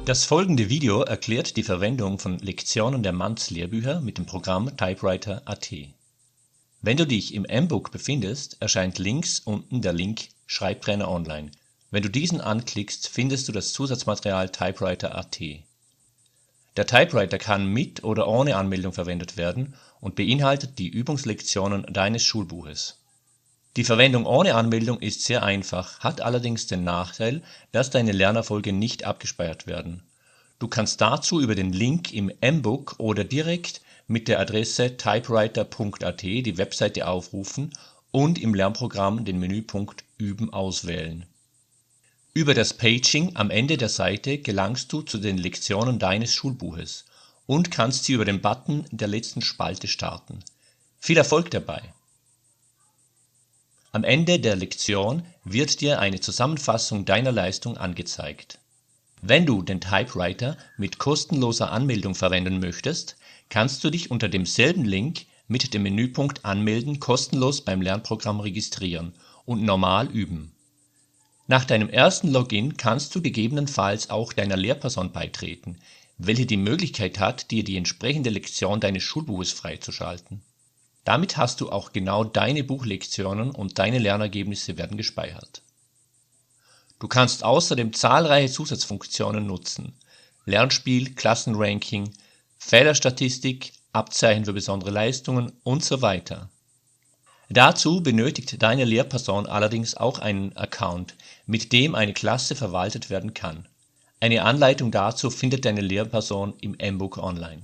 Das folgende Video erklärt die Verwendung von Lektionen der Manns-Lehrbücher mit dem Programm Typewriter.at. Wenn du dich im M-Book befindest, erscheint links unten der Link Schreibtrainer Online. Wenn du diesen anklickst, findest du das Zusatzmaterial Typewriter.at. Der Typewriter kann mit oder ohne Anmeldung verwendet werden und beinhaltet die Übungslektionen deines Schulbuches. Die Verwendung ohne Anmeldung ist sehr einfach, hat allerdings den Nachteil, dass deine Lernerfolge nicht abgespeichert werden. Du kannst dazu über den Link im M-Book oder direkt mit der Adresse typewriter.at die Webseite aufrufen und im Lernprogramm den Menüpunkt Üben auswählen. Über das Paging am Ende der Seite gelangst du zu den Lektionen deines Schulbuches und kannst sie über den Button der letzten Spalte starten. Viel Erfolg dabei! Am Ende der Lektion wird dir eine Zusammenfassung deiner Leistung angezeigt. Wenn du den Typewriter mit kostenloser Anmeldung verwenden möchtest, kannst du dich unter demselben Link mit dem Menüpunkt Anmelden kostenlos beim Lernprogramm registrieren und normal üben. Nach deinem ersten Login kannst du gegebenenfalls auch deiner Lehrperson beitreten, welche die Möglichkeit hat, dir die entsprechende Lektion deines Schulbuches freizuschalten. Damit hast du auch genau deine Buchlektionen und deine Lernergebnisse werden gespeichert. Du kannst außerdem zahlreiche Zusatzfunktionen nutzen: Lernspiel, Klassenranking, Fehlerstatistik, Abzeichen für besondere Leistungen und so weiter. Dazu benötigt deine Lehrperson allerdings auch einen Account, mit dem eine Klasse verwaltet werden kann. Eine Anleitung dazu findet deine Lehrperson im M-Book online.